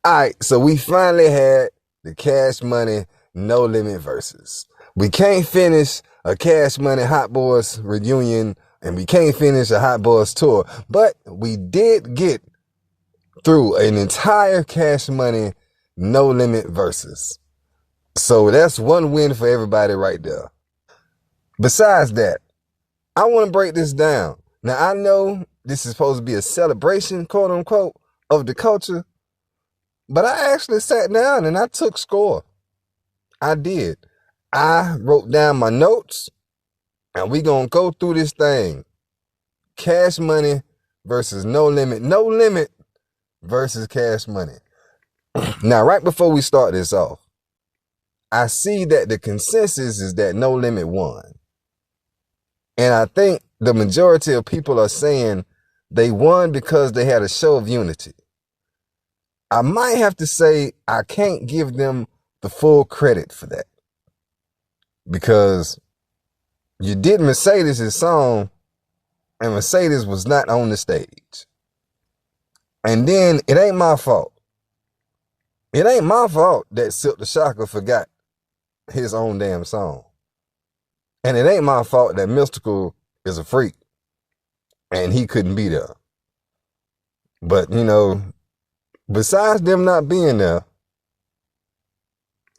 All right, so we finally had the Cash Money No Limit versus. We can't finish a Cash Money Hot Boys reunion, and we can't finish a Hot Boys tour, but we did get through an entire Cash Money No Limit versus. So that's one win for everybody right there. Besides that, I want to break this down. Now, I know this is supposed to be a celebration, quote unquote, of the culture, but I actually sat down and I took score. I did. I wrote down my notes and we gonna go through this thing. Cash Money versus No Limit. No Limit versus Cash Money. Now, right before we start this off, I see that the consensus is that No Limit won. And I think the majority of people are saying they won because they had a show of unity. I might have to say I can't give them the full credit for that. Because you did Mercedes' song and Mercedes was not on the stage. And then it ain't my fault. It ain't my fault that Silk the Shocker forgot his own damn song. And it ain't my fault that Mystical is a freak and he couldn't be there. But, you know, besides them not being there,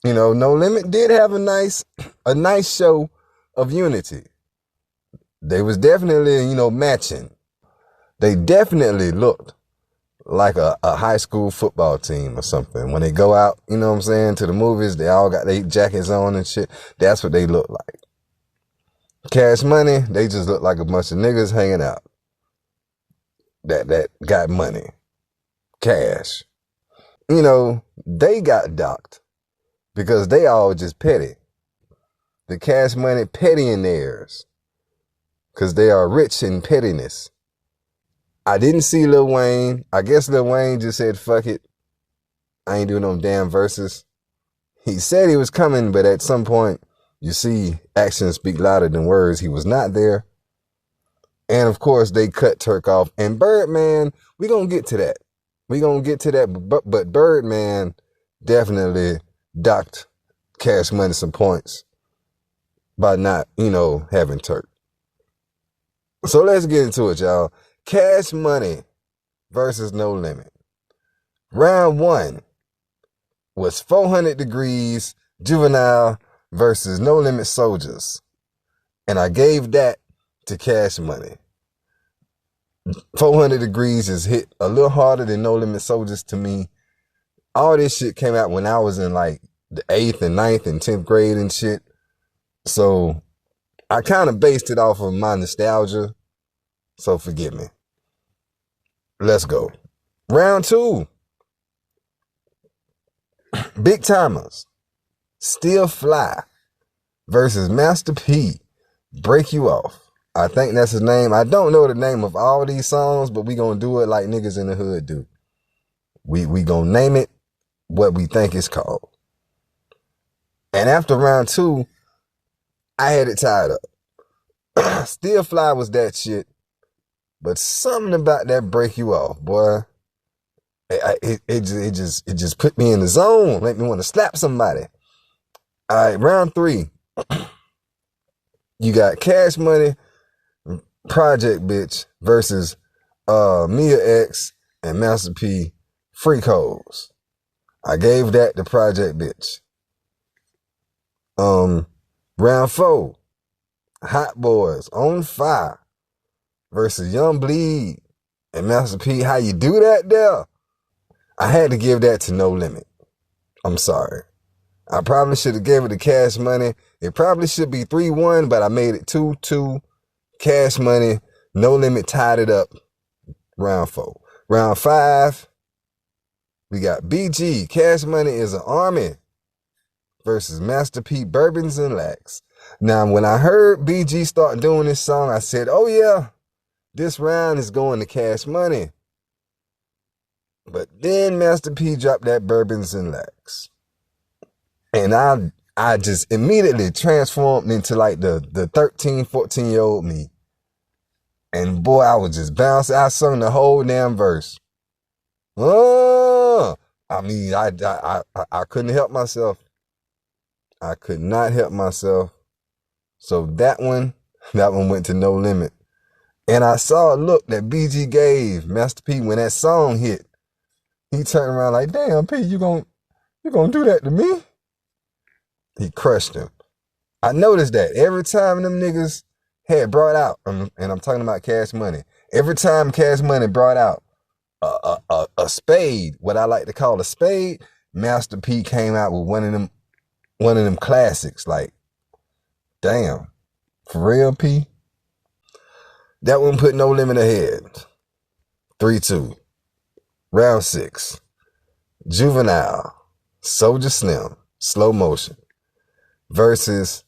you know, No Limit did have a nice show of unity. They was definitely, you know, matching. They definitely looked like a high school football team or something. When they go out, you know what I'm saying, to the movies, they all got their jackets on and shit. That's what they look like. Cash Money, they just look like a bunch of niggas hanging out that got money. Cash. You know, they got docked because they all just petty. The Cash Money petty-in-theirs because they are rich in pettiness. I didn't see Lil Wayne. I guess Lil Wayne just said, fuck it. I ain't doing no damn verses. He said he was coming, but at some point, you see, actions speak louder than words. He was not there. And of course, they cut Turk off. And Birdman, we gonna get to that. We gonna get to that. But Birdman definitely docked Cash Money some points by not, you know, having Turk. So let's get into it, y'all. Cash Money versus No Limit. Round one was 400 Degrees, Juvenile versus No Limit Soldiers. And I gave that to Cash Money. 400 Degrees is hit a little harder than No Limit Soldiers to me. All this shit came out when I was in like the 8th and 9th and 10th grade and shit. So I kind of based it off of my nostalgia. So forgive me. Let's go. Round two. Big Timers. Still Fly versus Master P. Break You Off. I think that's his name. I don't know the name of all these songs, but we gonna do it like niggas in the hood do. We gonna name it what we think it's called. And after round two, I had it tied up. Still Fly was that shit, but something about that Break You Off, boy. It just put me in the zone, make me want to slap somebody. All right, round three. You got Cash Money, Project Bitch versus Mia X and Master P, Freak Hoes. I gave that to Project Bitch. Round four. Hot Boys on Fire versus Young Bleed and Master P. How you do that there? I had to give that to No Limit. I'm sorry. I probably should have gave it to Cash Money. It probably should be 3-1, but I made it 2-2. Cash Money, No Limit tied it up. Round four. Round five, we got BG. Cash Money is an Army versus Master P, Bourbons and Lax. Now, when I heard BG start doing this song, I said, oh yeah, this round is going to Cash Money. But then Master P dropped that Bourbons and Lax. And I just immediately transformed into like the 13, 14-year-old me. And boy, I was just bouncing. I sung the whole damn verse. Oh, I mean, I couldn't help myself. I could not help myself. So that one went to No Limit. And I saw a look that BG gave Master P when that song hit. He turned around like, damn, P, you gonna do that to me? He crushed him. I noticed that every time them niggas had brought out, and I'm talking about Cash Money, every time Cash Money brought out a spade, what I like to call a spade, Master P came out with one of them classics. Like, damn, for real, P? That one put No Limit ahead. 3-2. Round 6. Juvenile, Soulja Slim, Slow Motion versus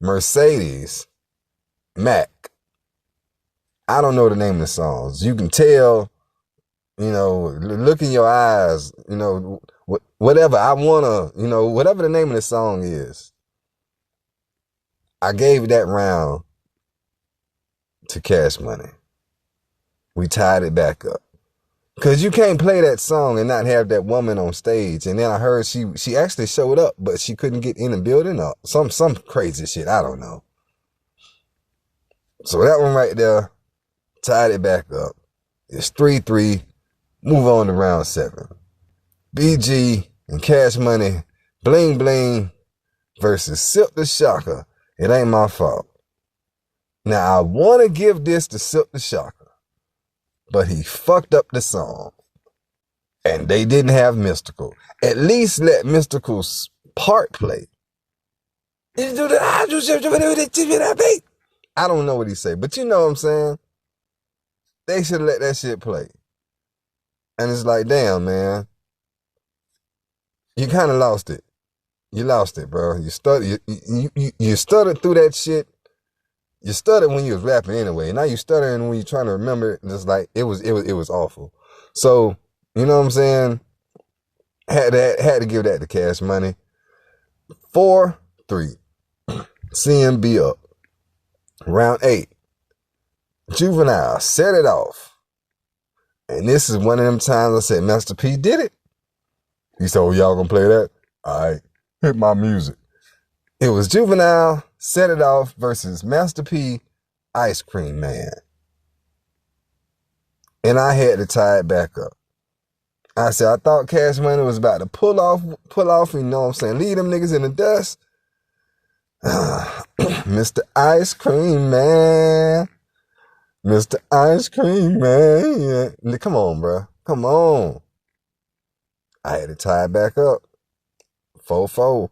Mercedes Mac. I don't know the name of the songs. You can tell, look in your eyes, whatever I want to, whatever the name of the song is. I gave that round to Cash Money. We tied it back up. Cause you can't play that song and not have that woman on stage. And then I heard she actually showed up, but she couldn't get in the building or some crazy shit. I don't know. So that one right there tied it back up. It's 3-3. Move on to round 7. BG and Cash Money, Bling Bling versus Silk the Shocker. It Ain't My Fault. Now I want to give this to Silk the Shocker, but he fucked up the song. And they didn't have Mystical. At least let Mystical's part play. I don't know what he said, but you know what I'm saying? They should have let that shit play. And it's like, damn, man. You kind of lost it. You lost it, bro. You stuttered through that shit. You stuttered when you was rapping anyway. Now you stuttering when you're trying to remember it. It's like, it was awful. So, you know what I'm saying? Had to give that to Cash Money. 4-3. CMB up. Round 8. Juvenile set it off. And this is one of them times I said, Master P did it. He said, oh, y'all gonna play that? All right, hit my music. It was Juvenile, Set It Off versus Master P, Ice Cream Man. And I had to tie it back up. I said, I thought Cash Money was about to pull off, you know what I'm saying, leave them niggas in the dust. Mr. Ice Cream Man. Mr. Ice Cream Man. Yeah. Come on, bro. Come on. I had to tie it back up. 4-4.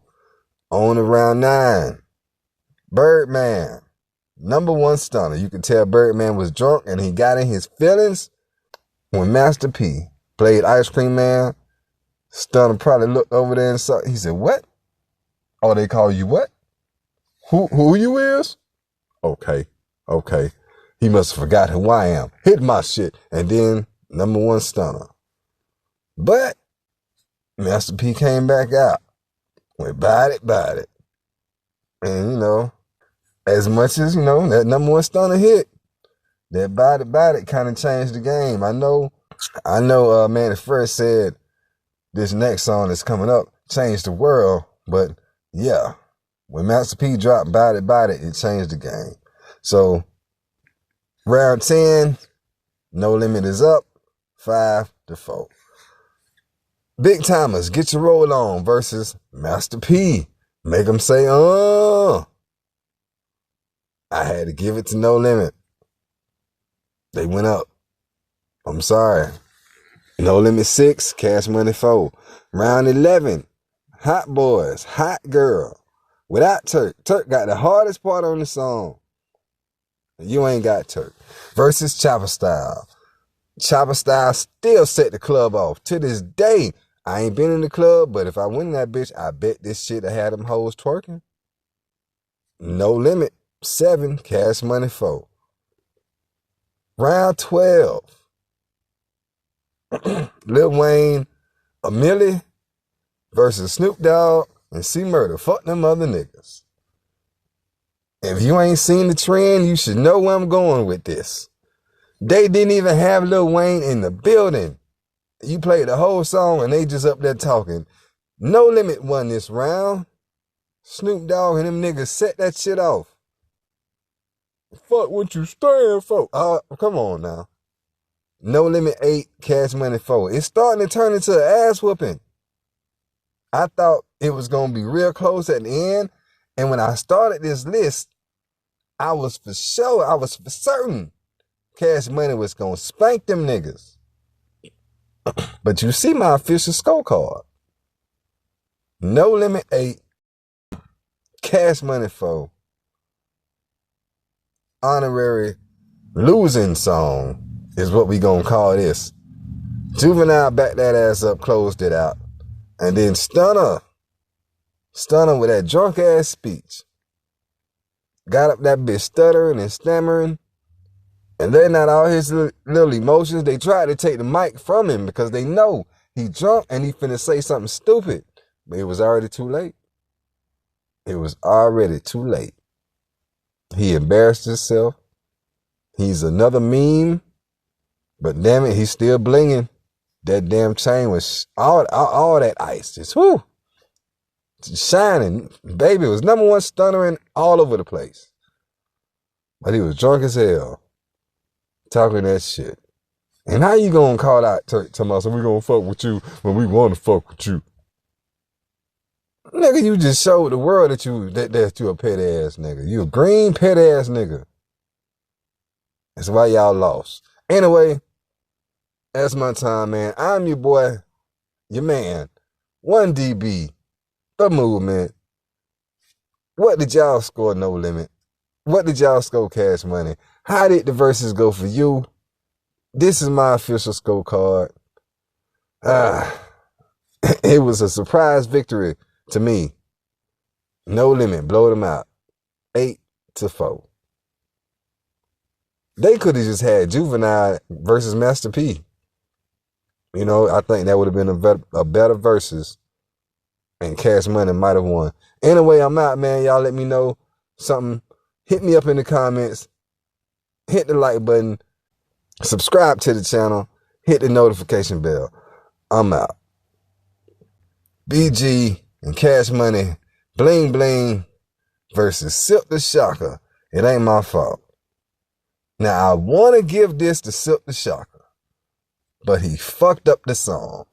On to round 9. Birdman. Number 1 stunner. You could tell Birdman was drunk and he got in his feelings. When Master P played Ice Cream Man, Stunner probably looked over there and saw. He said, what? Oh, they call you what? Who you is? Okay. He must have forgot who I am. Hit my shit. And then number 1 stunner. But Master P came back out. Went bite it. And, as much as, that number 1 stunner hit, that bite it kind of changed the game. I know, man, at first said this next song that's coming up changed the world. But, yeah, when Master P dropped bite it changed the game. So, round 10, No Limit is up, 5-4. Big Timers, Get Your Roll On versus Master P. Make Em Say Uhh. I had to give it to No Limit. They went up. I'm sorry. No Limit 6, Cash Money 4. Round 11, Hot Boys, Hot Girl. Without Turk. Turk got the hardest part on the song. You ain't got Turk. Versus Chopper Style. Chopper Style still set the club off. To this day, I ain't been in the club, but if I went in that bitch, I bet this shit I had them hoes twerking. No Limit 7, Cash Money 4. Round 12. Lil Wayne, Amelie versus Snoop Dogg and C Murder. Fuck them other niggas. If you ain't seen the trend, you should know where I'm going with this. They didn't even have Lil Wayne in the building. You played the whole song and they just up there talking. No Limit won this round. Snoop Dogg and them niggas set that shit off. Fuck what you stand for. Come on now. No Limit 8, Cash Money 4. It's starting to turn into an ass whooping. I thought it was going to be real close at the end. And when I started this list, I was for certain Cash Money was going to spank them niggas. But you see my official scorecard. No Limit 8, Cash Money 4. Honorary losing song is what we gonna call this. Juvenile backed that ass up, closed it out. And then Stunner with that drunk ass speech. Got up that bitch stuttering and stammering and letting out all his little emotions. They tried to take the mic from him because they know he drunk and he finna say something stupid. But it was already too late. It was already too late. He embarrassed himself. He's another meme. But damn it, he's still blinging. That damn chain was all that ice. Just whoo. Shining. Baby was number one stuttering all over the place. But he was drunk as hell. Talking that shit. And how you gonna call out to us, we gonna fuck with you when we wanna fuck with you? Nigga, you just showed the world that you a pet ass nigga. You a green pet ass nigga. That's why y'all lost. Anyway, that's my time, man. I'm your boy, your man, 1DB, the movement. What did y'all score, No Limit? What did y'all score, Cash Money? How did the verses go for you? This is my official scorecard. It was a surprise victory to me. No Limit, blow them out. 8-4. They could have just had Juvenile versus Master P. You know, I think that would have been a better versus. And Cash Money might have won. Anyway, I'm out, man. Y'all let me know something. Hit me up in the comments. Hit the like button. Subscribe to the channel. Hit the notification bell. I'm out. BG and Cash Money, Bling Bling versus Silk the Shocker. It ain't my fault. Now, I want to give this to Silk the Shocker, but he fucked up the song.